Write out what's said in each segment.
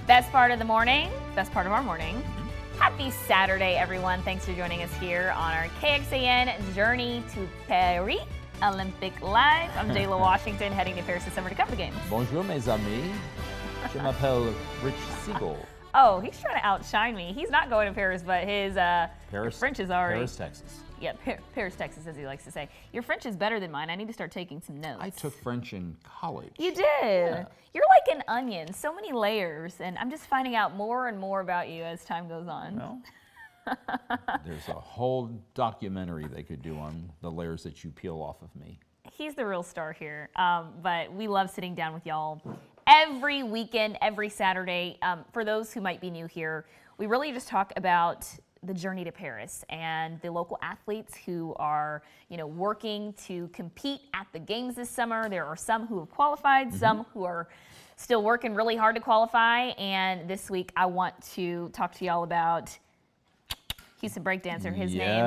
Best part of the morning, best part of our morning. Happy Saturday, everyone. Thanks for joining us here on our KXAN Journey to Paris Olympic Live. I'm Jala Washington, heading to Paris this summer to cover the games. Bonjour, mes amis. Je m'appelle Rich Segal. Oh, he's trying to outshine me. He's not going to Paris, but his French is already... Paris, Texas. Yeah, Paris, Texas, as he likes to say. Your French is better than mine. I need to start taking some notes. I took French in college. You did? Yeah. You're like an onion, so many layers, and I'm just finding out more and more about you as time goes on. Well, there's a whole documentary they could do on the layers that you peel off of me. He's the real star here, but we love sitting down with y'all every weekend, every Saturday. For those who might be new here, we really just talk about the journey to Paris and the local athletes who are, working to compete at the games this summer. There are some who have qualified, some who are still working really hard to qualify. And this week I want to talk to y'all about Houston breakdancer. His name,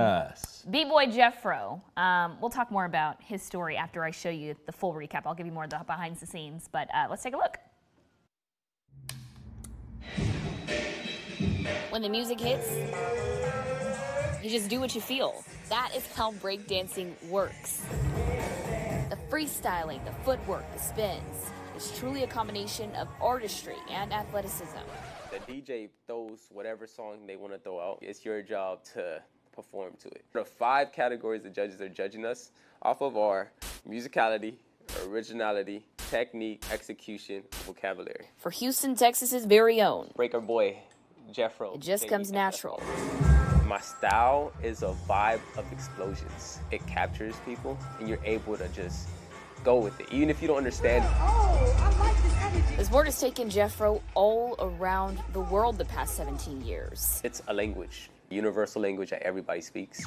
B-Boy Jeffro. We'll talk more about his story after I show you the full recap. I'll give you more of the behind the scenes, but let's take a look. When the music hits, you just do what you feel. That is how breakdancing works. The freestyling, the footwork, the spins, is truly a combination of artistry and athleticism. The DJ throws whatever song they want to throw out. It's your job to perform to it. The 5 categories the judges are judging us off of are musicality, originality, technique, execution, vocabulary. For Houston, Texas's very own Breaker boy, Jeffro. It just comes natural. My style is a vibe of explosions. It captures people, and you're able to just go with it, even if you don't understand it. Oh, I like this energy. The sport has taken Jeffro all around the world the past 17 years. It's a language, a universal language that everybody speaks.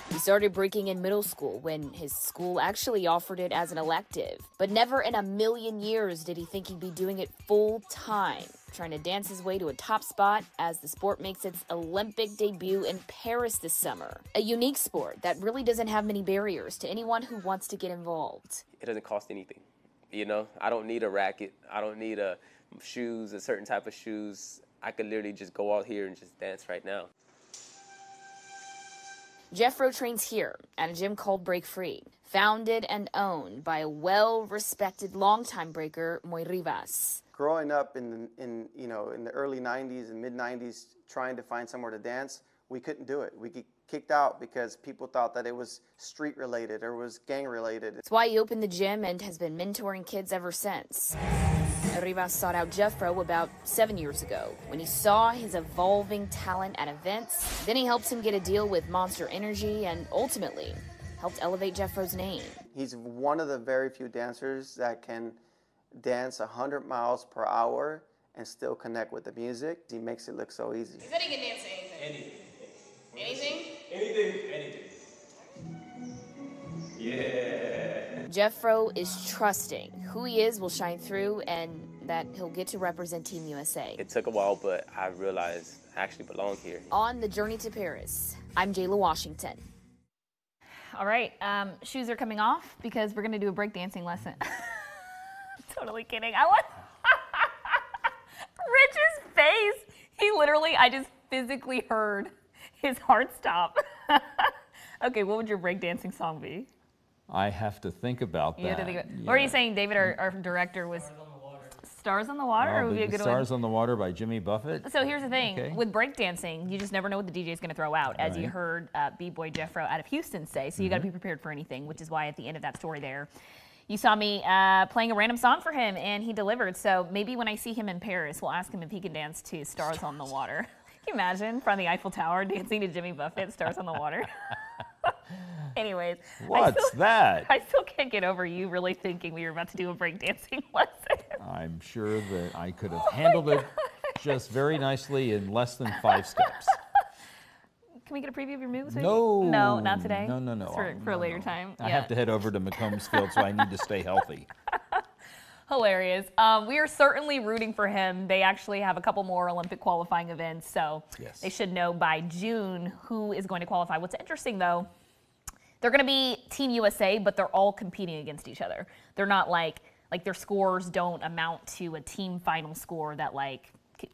He started breaking in middle school when his school actually offered it as an elective. But never in a million years did he think he'd be doing it full time, trying to dance his way to a top spot as the sport makes its Olympic debut in Paris this summer. A unique sport that really doesn't have many barriers to anyone who wants to get involved. It doesn't cost anything. I don't need a racket. I don't need a certain type of shoes. I could literally just go out here and just dance right now. Jeffro trains here at a gym called Break Free, founded and owned by a well-respected longtime breaker, Moy Rivas. Growing up in the early 90s and mid-90s, trying to find somewhere to dance, we couldn't do it. We get kicked out because people thought that it was street-related or was gang-related. That's why he opened the gym and has been mentoring kids ever since. Rivas sought out Jeffro about 7 years ago when he saw his evolving talent at events. Then he helped him get a deal with Monster Energy and ultimately helped elevate Jeffro's name. He's one of the very few dancers that can dance 100 miles per hour and still connect with the music. He makes it look so easy. He said he can dance anything. Anything? Anything? Yeah. Jeffro is trusting who he is will shine through and that he'll get to represent Team USA. It took a while, but I realized I actually belong here. On the journey to Paris, I'm Jala Washington. All right, shoes are coming off because we're going to do a breakdancing lesson. Totally kidding. Rich's face. He literally, I just physically heard his heart stop. Okay, what would your breakdancing song be? I have to think about that. You have to think about, What are you saying, David, our director, was Stars on the Water? Would be a good Stars on the Water by Jimmy Buffett. So here's the thing. With breakdancing, you just never know what the DJ is going to throw out, as you heard B-Boy Jeffro out of Houston say. So you got to be prepared for anything, which is why at the end of that story there, you saw me playing a random song for him, and he delivered. So maybe when I see him in Paris, we'll ask him if he can dance to Stars on the Water. Can you imagine from the Eiffel Tower dancing to Jimmy Buffett, Stars on the Water? Anyways. What's that? I still can't get over you really thinking we were about to do a breakdancing lesson. I'm sure that I could have handled it just very nicely in less than 5 steps. Can we get a preview of your moves? Maybe? No. No, not today? No. For a later time? I have to head over to McCombs Field, so I need to stay healthy. Hilarious. We are certainly rooting for him. They actually have a couple more Olympic qualifying events, so they should know by June who is going to qualify. What's interesting, though, they're going to be Team USA, but they're all competing against each other. They're not like like their scores don't amount to a team final score that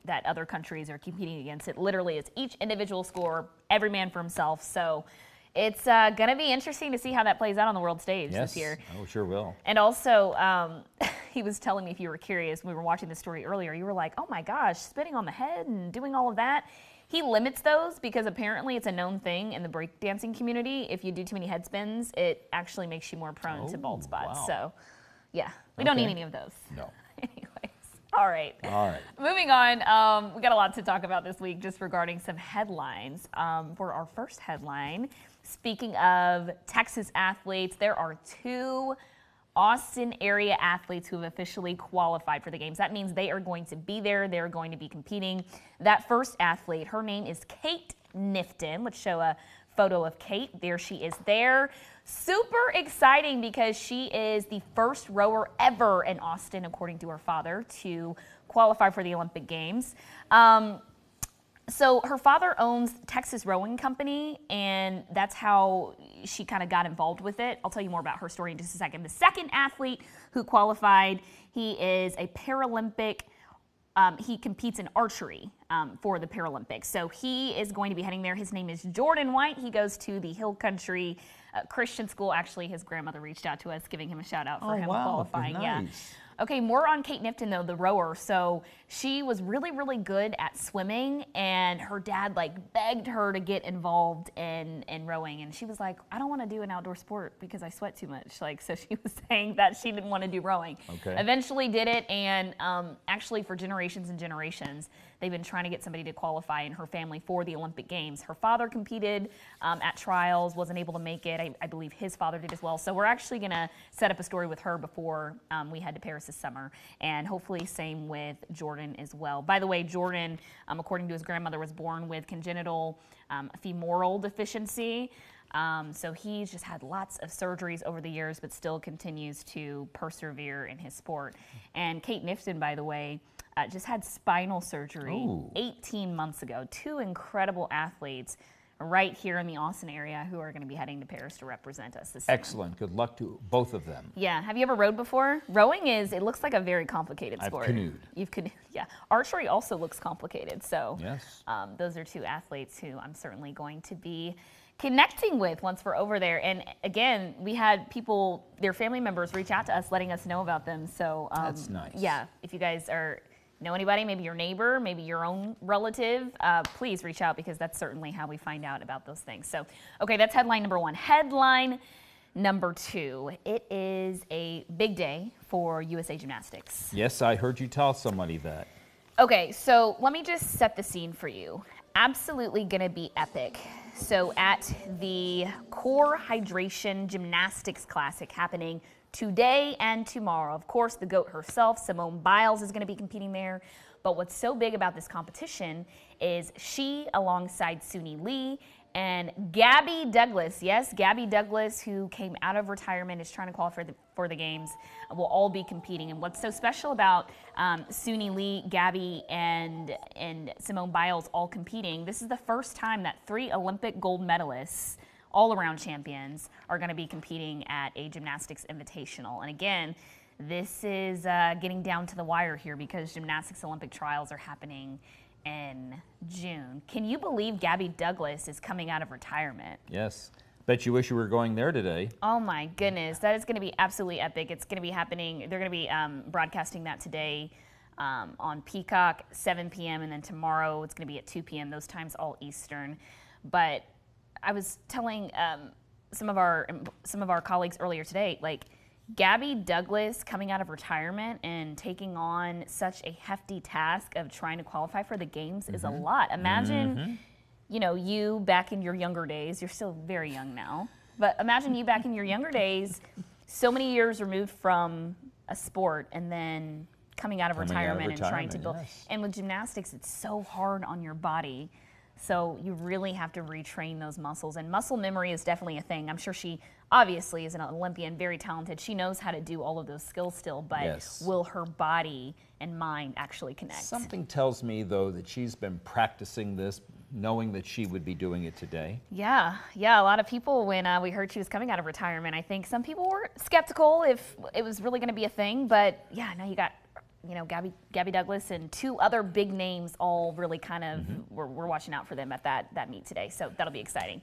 that other countries are competing against. It literally is each individual score, every man for himself. So it's going to be interesting to see how that plays out on the world stage this year. Oh, sure will. And also, he was telling me, if you were curious, we were watching the story earlier, you were like, oh my gosh, spinning on the head and doing all of that. He limits those because apparently it's a known thing in the breakdancing community. If you do too many head spins, it actually makes you more prone to bald spots. Wow. So, yeah, we don't need any of those. No. Anyways, all right. All right. Moving on, we got a lot to talk about this week just regarding some headlines. For our first headline, speaking of Texas athletes, there are 2 Austin area athletes who have officially qualified for the games. That means they are going to be there. They're going to be competing. That first athlete, her name is Kate Nifton. Let's show a photo of Kate. There she is there. Super exciting because she is the first rower ever in Austin, according to her father, to qualify for the Olympic Games. So her father owns Texas Rowing Company, and that's how she kind of got involved with it. I'll tell you more about her story in just a second. The second athlete who qualified, he is a Paralympic. He competes in archery for the Paralympics. So he is going to be heading there. His name is Jordan White. He goes to the Hill Country Christian School. Actually, his grandmother reached out to us, giving him a shout out for him qualifying. Nice. Yeah. Okay, more on Kate Nifton, though, the rower. So she was really, really good at swimming, and her dad, begged her to get involved in rowing. And she was like, I don't want to do an outdoor sport because I sweat too much. So she was saying that she didn't want to do rowing. Okay. Eventually did it, and actually for generations and generations, they've been trying to get somebody to qualify in her family for the Olympic Games. Her father competed at trials, wasn't able to make it. I believe his father did as well. So we're actually going to set up a story with her before we head to Paris this summer, and hopefully same with Jordan as well. By the way, Jordan, according to his grandmother, was born with congenital femoral deficiency. So he's just had lots of surgeries over the years, but still continues to persevere in his sport. And Kate Nifton, by the way, just had spinal surgery 18 months ago. 2 incredible athletes right here in the Austin area who are going to be heading to Paris to represent us this season. Excellent. Good luck to both of them. Yeah. Have you ever rowed before? Rowing it looks like a very complicated sport. I've canoed. You've canoed, yeah. Archery also looks complicated. So yes. Those are 2 athletes who I'm certainly going to be connecting with once we're over there. And again, we had people, their family members, reach out to us letting us know about them. So that's nice. Yeah, if you guys know anybody, maybe your neighbor, maybe your own relative, please reach out because that's certainly how we find out about those things. So, okay, that's headline number 1. Headline number 2, it is a big day for USA Gymnastics. Yes, I heard you tell somebody that. Okay, so let me just set the scene for you. Absolutely gonna be epic. So at the Core Hydration Gymnastics Classic happening today and tomorrow, of course, the GOAT herself, Simone Biles, is going to be competing there. But what's so big about this competition is she, alongside Suni Lee, and Gabby Douglas, yes, Gabby Douglas, who came out of retirement, is trying to qualify for the games, will all be competing. And what's so special about Suni Lee, Gabby, and Simone Biles all competing, this is the first time that 3 Olympic gold medalists, all-around champions, are going to be competing at a gymnastics invitational. And again, this is getting down to the wire here because gymnastics Olympic trials are happening in June. Can you believe Gabby Douglas is coming out of retirement? Yes. Bet you wish you were going there today. Oh my goodness, that is going to be absolutely epic. It's going to be happening, they're going to be broadcasting that today on Peacock, 7 p.m., and then tomorrow it's going to be at 2 p.m., those times all Eastern. But I was telling some of our colleagues earlier today, Gabby Douglas coming out of retirement and taking on such a hefty task of trying to qualify for the games is a lot. Imagine, you back in your younger days, you're still very young now, but imagine you back in your younger days, so many years removed from a sport and then coming out of retirement and trying to build. Yes. And with gymnastics, it's so hard on your body. So you really have to retrain those muscles. And muscle memory is definitely a thing. I'm sure she obviously is an Olympian, very talented. She knows how to do all of those skills still, but will her body and mind actually connect? Something tells me, though, that she's been practicing this knowing that she would be doing it today. Yeah, a lot of people, when we heard she was coming out of retirement, I think some people were skeptical if it was really going to be a thing. But yeah, now you got, Gabby Douglas and 2 other big names all really kind of, we're watching out for them at that meet today. So that'll be exciting.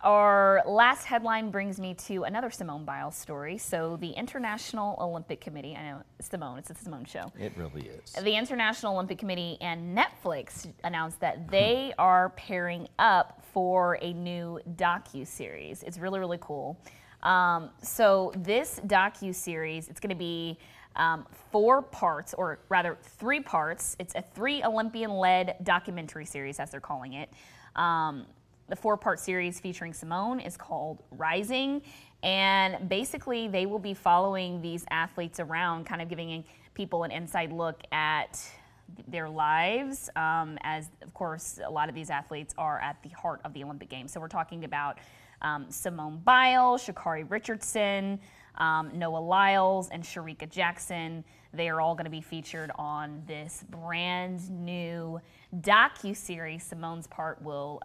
Our last headline brings me to another Simone Biles story. So the International Olympic Committee, I know Simone, it's a Simone show. It really is. The International Olympic Committee and Netflix announced that they are pairing up for a new docu-series. It's really, really cool. So this docu-series, it's going to be 4 parts, or rather 3 parts. It's a 3 Olympian-led documentary series, as they're calling it. The 4-part series featuring Simone is called Rising, and basically they will be following these athletes around, kind of giving people an inside look at their lives, as of course a lot of these athletes are at the heart of the Olympic Games. So we're talking about Simone Biles, Sha'Carri Richardson, Noah Lyles, and Shericka Jackson. They are all going to be featured on this brand new docu-series. Simone's part will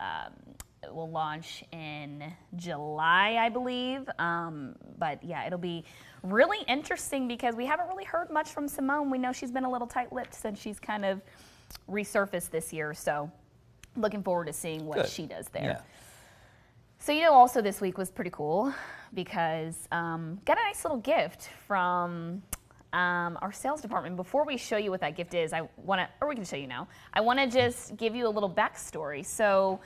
launch in July, I believe. But yeah, it'll be really interesting because we haven't really heard much from Simone. We know she's been a little tight-lipped since she's kind of resurfaced this year. So looking forward to seeing what she does there. Yeah. So, also this week was pretty cool because got a nice little gift from our sales department. Before we show you what that gift is, we can show you now. I want to just give you a little backstory. So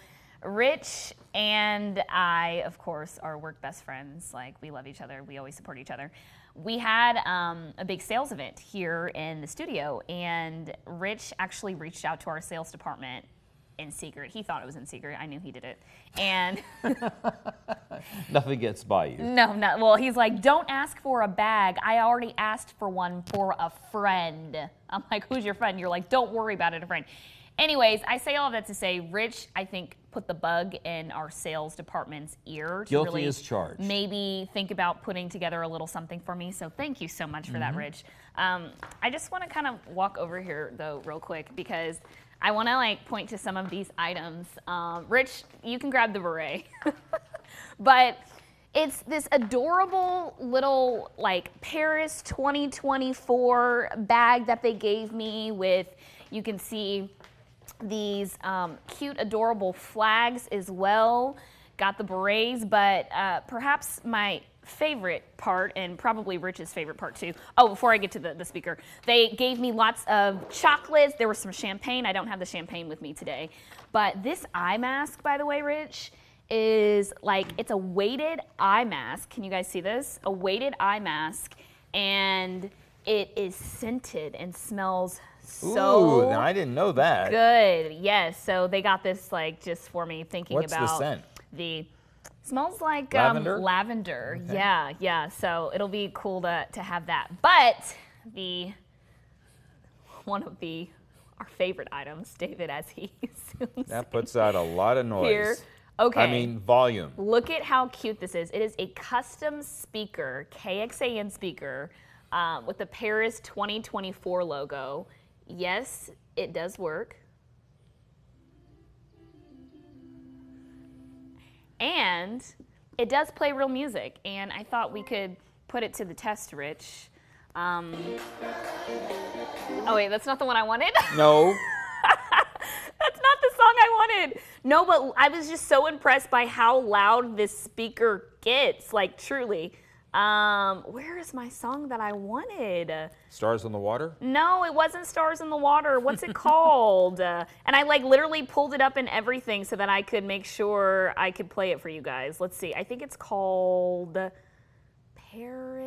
Rich and I, of course, are work best friends. Like, we love each other. We always support each other. We had a big sales event here in the studio, and Rich actually reached out to our sales department in secret. He thought it was in secret. I knew he did it. And nothing gets by you. No. Well, he's like, don't ask for a bag. I already asked for one for a friend. I'm like, who's your friend? You're like, don't worry about it, a friend. Anyways, I say all of that to say, Rich, I think, put the bug in our sales department's ear to Guilty really as charged. maybe think about putting together a little something for me. So thank you so much for that, Rich. I just want to kind of walk over here, though, real quick, because I want to point to some of these items. Rich, you can grab the beret. But it's this adorable little Paris 2024 bag that they gave me with, you can see these cute, adorable flags as well. Got the berets, but perhaps my favorite part, and probably Rich's favorite part too. Oh, before I get to the speaker, they gave me lots of chocolates. There was some champagne. I don't have the champagne with me today. But this eye mask, by the way, Rich, is it's a weighted eye mask. Can you guys see this? A weighted eye mask, and it is scented and smells so Ooh, I didn't know that. good. Yes, so they got this just for me, thinking What's about the scent? Smells like Lavender? lavender. Okay. Yeah. So it'll be cool to have that. But one of our favorite items, David, as he assumes. That puts out a lot of noise. Here. Okay. I mean, volume. Look at how cute this is. It is a custom speaker, KXAN speaker, with the Paris 2024 logo. Yes, it does work. And it does play real music, and I thought we could put it to the test, Rich. Oh wait, that's not the one I wanted? No. That's not the song I wanted. No, but I was just so impressed by how loud this speaker gets, truly. Where is my song that I wanted? Stars on the Water? No, it wasn't Stars in the Water. What's it called? And I literally pulled it up and everything so that I could make sure I could play it for you guys. Let's see. I think it's called Paris.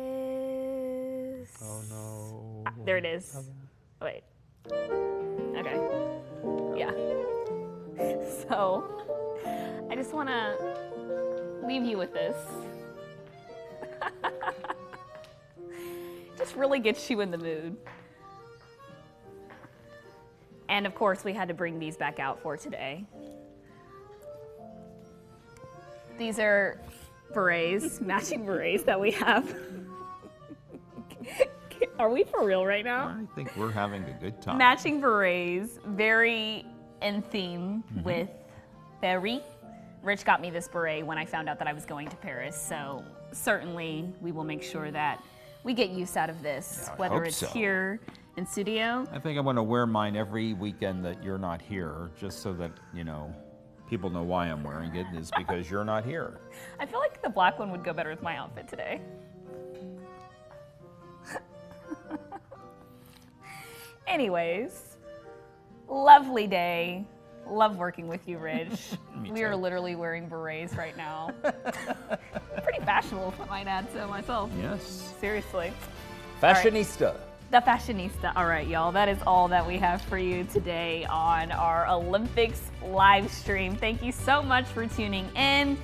Oh no. There it is. Wait. Okay. Yeah. So I just want to leave you with this. Just really gets you in the mood. And of course, we had to bring these back out for today. These are berets, matching berets that we have. Are we for real right now? I think we're having a good time. Matching berets, very in theme with Paris. Rich got me this beret when I found out that I was going to Paris, so certainly we will make sure that we get use out of this, Yeah, I whether hope it's so. here in studio. I think I'm going to wear mine every weekend that you're not here, just so that, you know, people know why I'm wearing it is because you're not here. I feel like the black one would go better with my outfit today. Anyways, lovely day. Love working with you, Rich. Me We are too. literally wearing berets right now. Pretty fashionable, I might add so myself. Yes. Seriously. Fashionista. The Fashionista. All right, y'all. That is all that we have for you today on our Olympics live stream. Thank you so much for tuning in.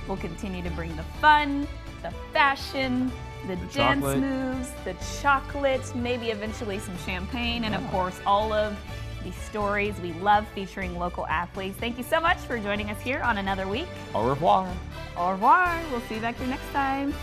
We'll continue to bring the fun, the fashion, the dance chocolate. moves, the chocolate, maybe eventually some champagne, and of course, all of the stories we love featuring local athletes. Thank you so much for joining us here on another week. Au revoir. Au revoir. We'll see you back here next time.